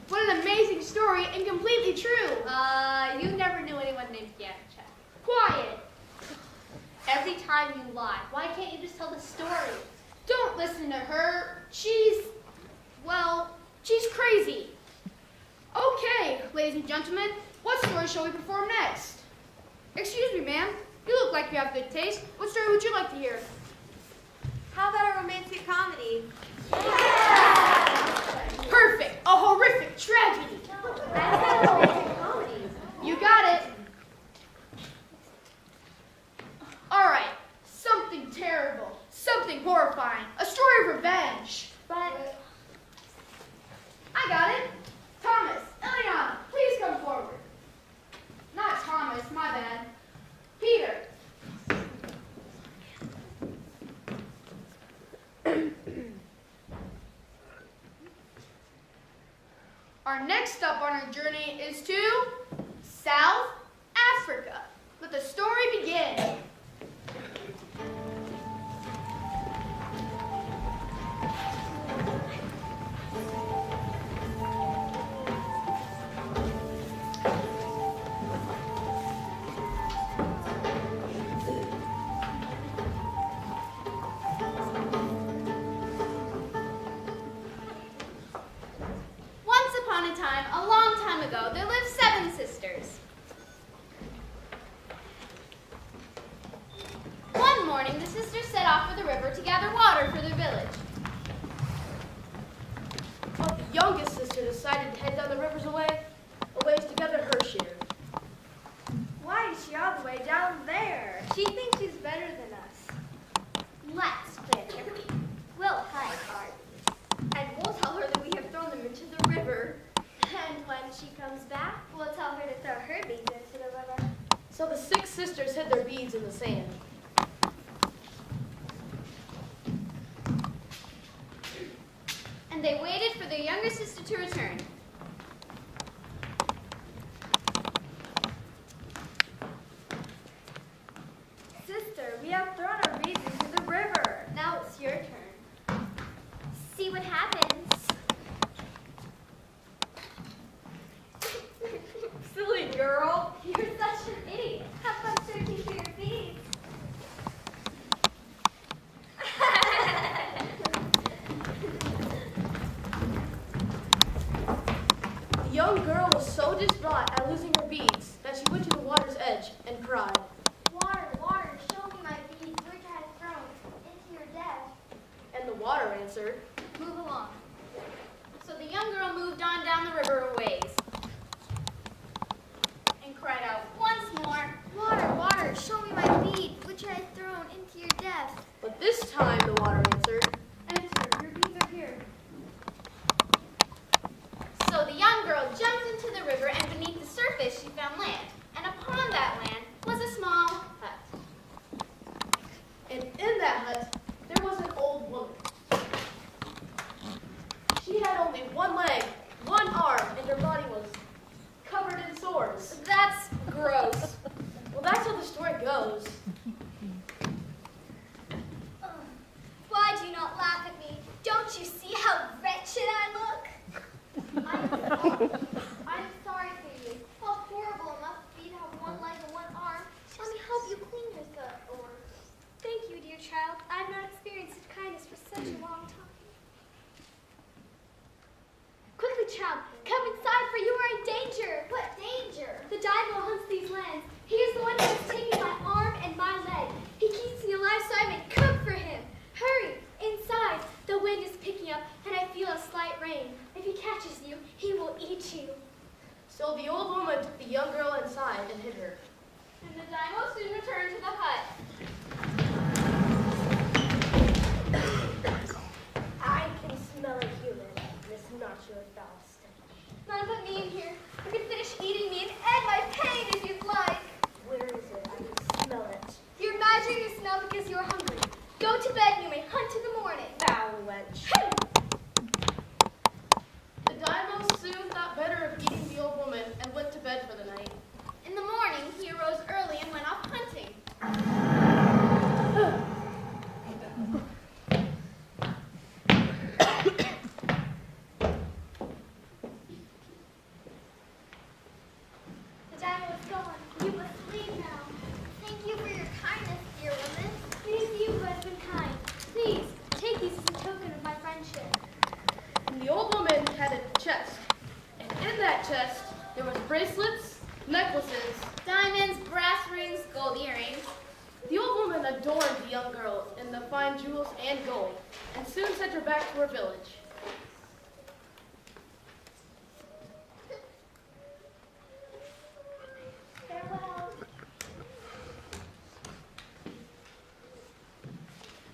What an amazing story and completely true. You never knew anyone named Yancha. Quiet. Every time you lie, why can't you just tell the story? Don't listen to her. She's crazy. Okay, ladies and gentlemen, what story shall we perform next? Excuse me, ma'am. You look like you have good taste. What story would you like to hear? How about a romantic comedy? Yeah! Perfect. A horrific tragedy. I said romantic comedy. You got it. All right. Something terrible. Something horrifying. A story of revenge. But I got it. Thomas, Eliana, please come forward. Not Thomas, my bad. Peter. Our next stop on our journey is to South Africa. Let the story begin. There lived 7 sisters. One morning, the sisters set off for the river to gather water for their village. But the youngest sister decided to head down the river's a ways to gather her share. Why is she all the way down there? She thinks she's better than us. Let's plant her feet. We'll hide ours. And we'll tell her that we have thrown them into the river. And when she comes back, we'll tell her to throw her beads into the river. So the 6 sisters hid their beads in the sand. And they waited for their younger sister to return. Sister, we have thrown our beads into the river. Now it's your turn. See what happens. Silly girl. You're such an idiot. Have fun searching for your beads. The young girl was so distraught at losing her beads that she went to the water's edge and cried. Water, water, show me my beads which I have thrown into your depth. And the water answered, Move along. So the young girl moved on down the river a ways and cried out once more, Water, water, show me my beads which I have thrown into your depth. but this time the water answered, Answer, your beads are here. So the young girl jumped into the river, and beneath the surface she found land. And upon that land was a small hut. and in that hut there was an old woman. She had only one leg, one arm, and her body was covered in sores. That's gross. Well, that's how the story goes. Why do you not laugh at me? Don't you see how wretched I look? I'm sorry for you. How horrible it must be to have one leg and one arm. Let me help you clean yourself. Or, thank you, dear child. I've not experienced such kindness for such a long time. Quickly, child, come inside, for you are in danger. What danger? The Daimyo hunts these lands. He is the one who has taken my arm and my leg. He keeps me alive so I may cook for him. Hurry, inside. The wind is picking up, and I feel a slight rain. If he catches you, he will eat you. So the old woman took the young girl inside and hid her. And the Daimyo soon returned to the hut. I can smell a human. This natural foul stench. None but me in here. You can finish eating me and end my pain if you'd like. Where is it? I can smell it. You're imagining you smell because you're hungry. Go to bed and you may hunt in the morning. Foul wench. The Daimyo soon thought better of eating the old woman and went to bed for the night. In the morning, he arose early and went off hunting. adorned the young girl in the fine jewels and gold, and soon sent her back to her village. Farewell.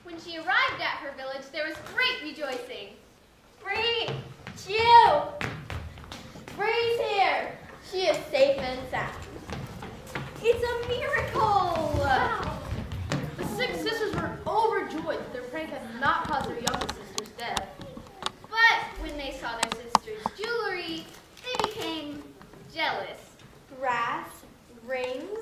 When she arrived at her village, there was great rejoicing. Bree! Chew! Bree's here! She is safe and sound. It's a miracle! Wow. The 6 sisters were overjoyed that their prank had not caused their youngest sister's death. But when they saw their sister's jewelry, they became jealous. Brass, rings,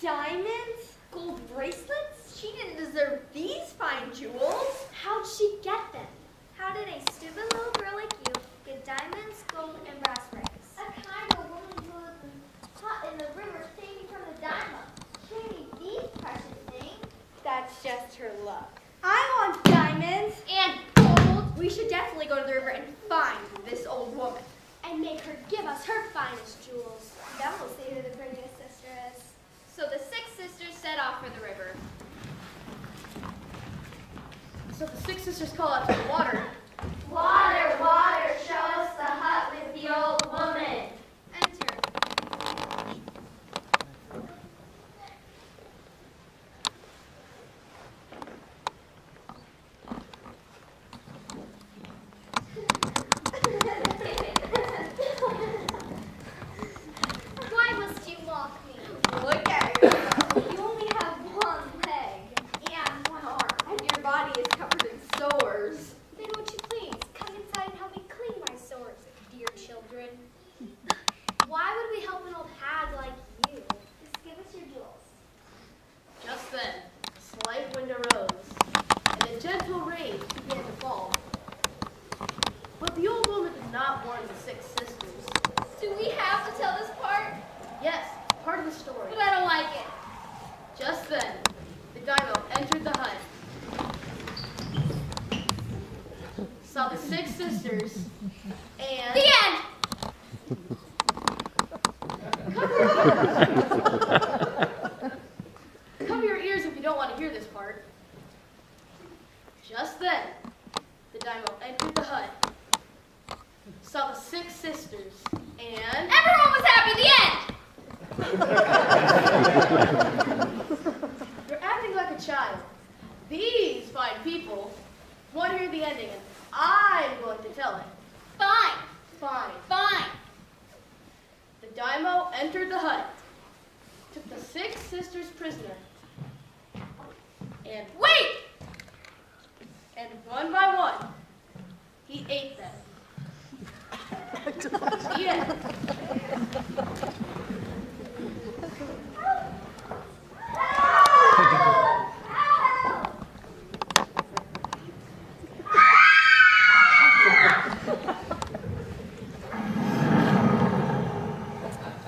diamonds, gold bracelets? She didn't deserve these fine jewels. How'd she get them? How did a stupid little girl like you get diamonds, gold, and brass rings? A kind of woman who was caught in the river saving from the diamond. She made these precious things. That's just her luck. I want diamonds and gold. We should definitely go to the river and find this old woman. And make her give us her finest jewels. That will see who the prettiest sister is. So the 6 sisters set off for the river. So the 6 sisters call out to the water. Water, water, show us the hut with the old woman. Enter. Why must you mock me? Look at yourself. You only have one leg and one arm, and your body is covered in sores. Then would you please come inside and help me clean my sores, dear children? Why would we help an old hag like you? Just give us your jewels. Just then, a slight wind arose, and a gentle rain began to fall. But the old woman did not warn the 6 sisters. Do we have to tell this part? Yes, part of the story. But I don't like it. Just then, the daimyo entered the hut, saw the 6 sisters, and... The end! Cover your ears if you don't want to hear this part. Just then, the daimyo entered the hut, saw the 6 sisters, and... Everyone was happy. The end! You're acting like a child. These fine people want to hear the ending, and I'm going to tell it. Fine. Fine. Fine. The daimyo entered the hut, took the 6 sisters prisoner, and Wait! And one by one, he ate them. The end.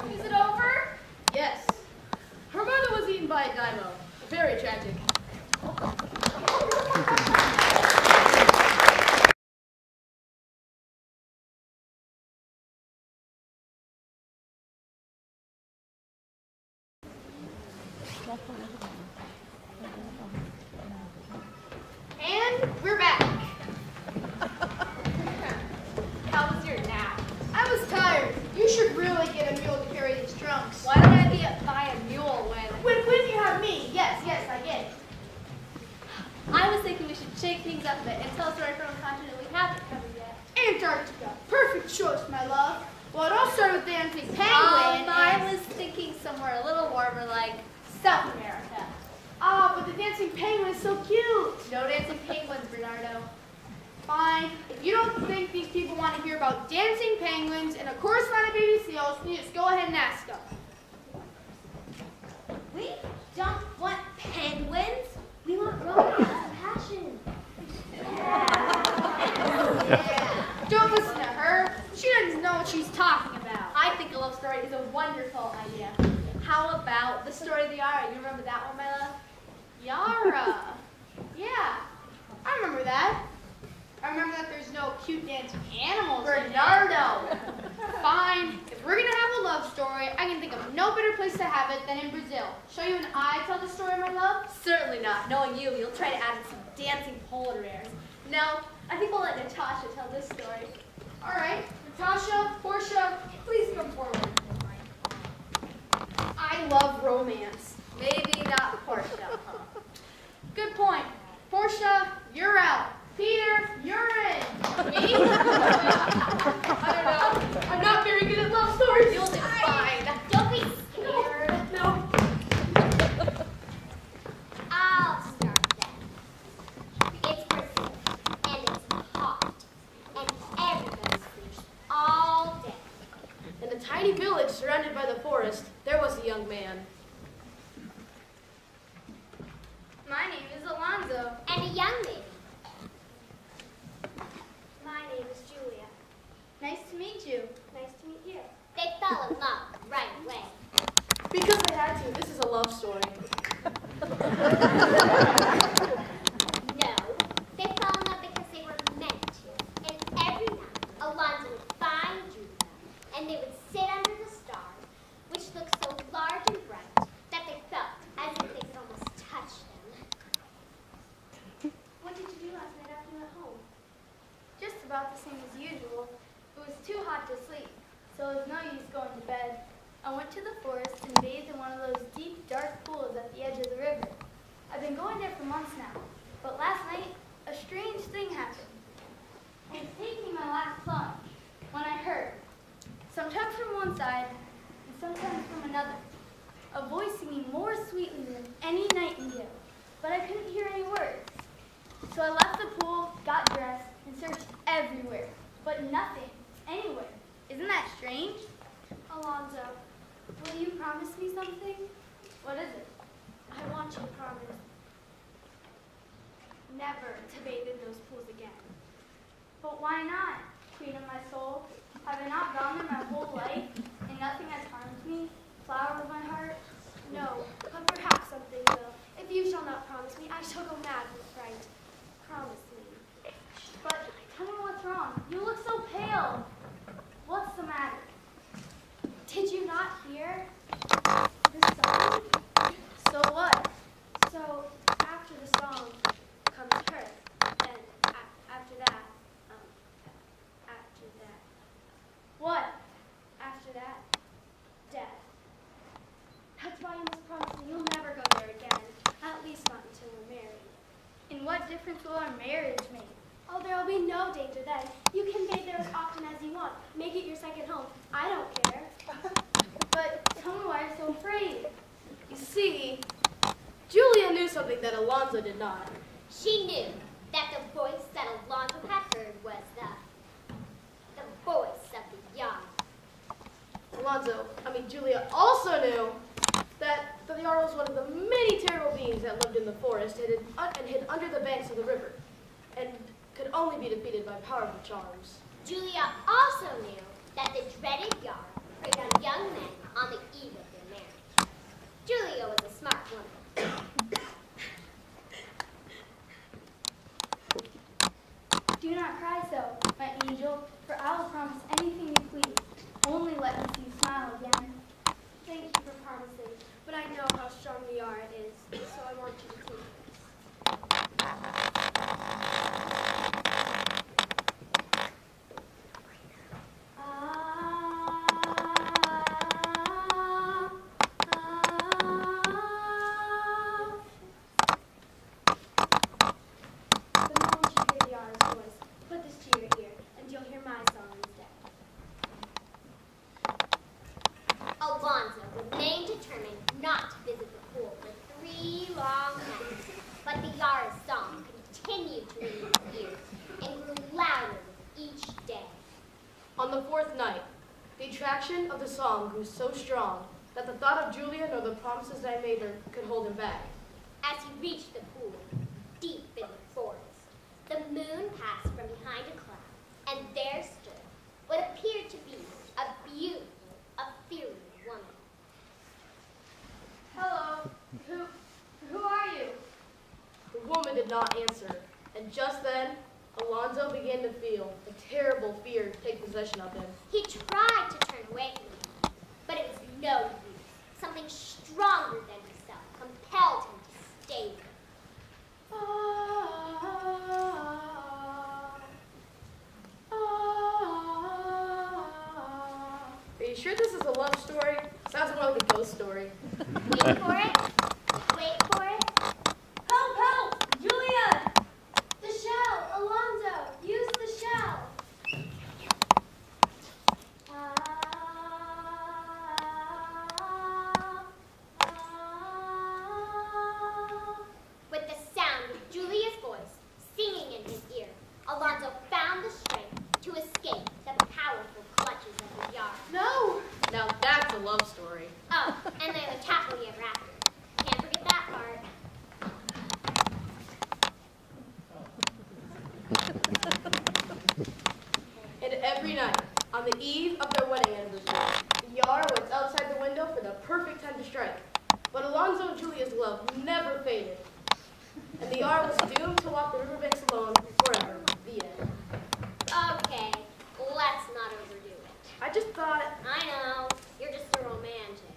Is it over? Yes. Her mother was eaten by a daimyo. Very tragic. And we're back. How was your nap? I was tired. You should really get a mule to carry these trunks. Why don't I buy a mule when When you have me. Yes, I get it. I was thinking we should shake things up a bit and tell a story from a continent we haven't covered yet. Antarctica. Perfect choice, my love. Well, it all started with dancing penguin. I was thinking somewhere a little warmer like South America. But the dancing penguin is so cute. No dancing penguins, Bernardo. Fine. If you don't think these people want to hear about dancing penguins and a correspondent baby seals, you just go ahead and ask them. We don't want penguins. We want romance and passion. Yeah. Don't listen to her. She doesn't know what she's talking about. I think a love story is a wonderful idea. How about the story of the Yara? You remember that one, my love? Yara. Yeah, I remember that. I remember that there's no cute dancing animals in it. Bernardo. Fine. If we're going to have a love story, I can think of no better better place to have it than in Brazil. Shall you and I tell the story, my love? Certainly not. Knowing you, you'll try to add in some dancing polar bears. No, I think we'll let Natasha tell this story. All right, Natasha, Portia, please come forward. I love romance. Maybe not Portia, huh? Good point. Portia, you're out. Peter, you're in. Me? I don't know. I'm not very good at love stories. You'll do fine. Don't be scared. No. I'll start then. It's Brazil, and it's hot, and everybody sleeps all day. In a tiny village surrounded by the forest, there was a young man. My name is Alonzo. And a young lady. My name is Julia. Nice to meet you. Nice to meet you. They fell in love right away. Because they had to. This is a love story. No, they fell in love because they were meant to. And every night, Alonzo would find Julia, and they would sit under the stars, which looked so large and bright that they felt as if they could almost touch them. What did you do last night after you went home? Just about the same as usual. It was too hot to sleep, so it was no use going to bed. I went to the forest and bathed in one of those deep, dark pools at the edge of the river. I've been going there for months now, but last night, a strange thing happened. I was taking my last plunge when I heard, sometimes from one side and sometimes from another, a voice singing more sweetly than any nightingale, but I couldn't hear any words. So I left the pool, got dressed, and searched everywhere, but nothing, anywhere. Isn't that strange? Alonzo, will you promise me something? What is it? I want you to promise never to bathe in those pools again. But why not, queen of my soul? Have I not gone there my whole life, and nothing has harmed me, flower of my heart? No, but perhaps something will. If you shall not promise me, I shall go mad with fright. Promise me. But tell me what's wrong. You look so pale. What's the matter? Did you not hear the song? So what? So, after the song comes her, and after that, What? after that, death. That's why you must promise me you'll never go there again, at least not until we're married. And what difference will our marriage make? Oh, there will be no danger then. You can bathe there as often as you want. Make it your second home. I don't care. But tell me why you're so afraid. You see, Julia knew something that Alonzo did not. She knew that the voice that Alonzo had heard was the voice of the young. Julia also knew that the Jarl was one of the many terrible beings that lived in the forest and hid under the banks of the river, and could only be defeated by powerful charms. Julia also knew that the dreaded Jarl preyed on young men on the eve of their marriage. Julia was a smart woman. Do not cry so, my angel, for I will promise anything you please. Only let me see you smile again. Thank you for promising, but I know how strong the Jarl is, so I want you to take this. The moment you hear the Jarl's voice, put this to your ear, and you'll hear my song instead. Alonzo remained determined not to visit the pool for 3 long nights, but the Jarl's song continued to ring in his ears and grew louder with each day. On the 4th night, the attraction of the song grew so strong that the thought of Julia nor the promises that I made her could hold him back. As he reached the pool, deep in the forest, the moon passed from behind a cloud, and there stood what appeared to be a beautiful, ethereal woman. Hello. Who are you? The woman did not answer, and just then, Alonzo began to feel a terrible fear take possession of him. He tried to turn away from her, but it was no use. Some you sure this is a love story? Sounds more like a ghost story. Wait for it. Wait for it. Help, help! Julia! The shell! Alonzo! Use the shell! With the sound of Julia's voice singing in his ear, Alonzo found the strength to escape the powerful clutches of the yard. No! Now that's a love story. Oh, and they lived happily ever after. Can't forget that part. And every night, on the eve of their wedding anniversary, the yard waits outside the window for the perfect time to strike. But Alonzo and Julia's love never faded. And the yard was doomed to walk the riverbanks alone forever. The end. Okay, let's not overdo it. I just thought... I know, you're just a romantic.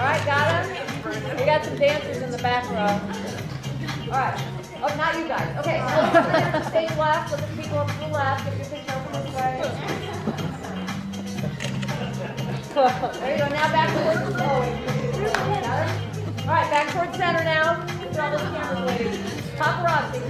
right, got him? We got some dancers in the back row. All right. Oh, not you guys. Okay, so stage left. Look at the people up to the left. Get your picture over this way. There you go. Now back towards the All right, back towards center now. Look at all those cameras waiting. Paparazzi.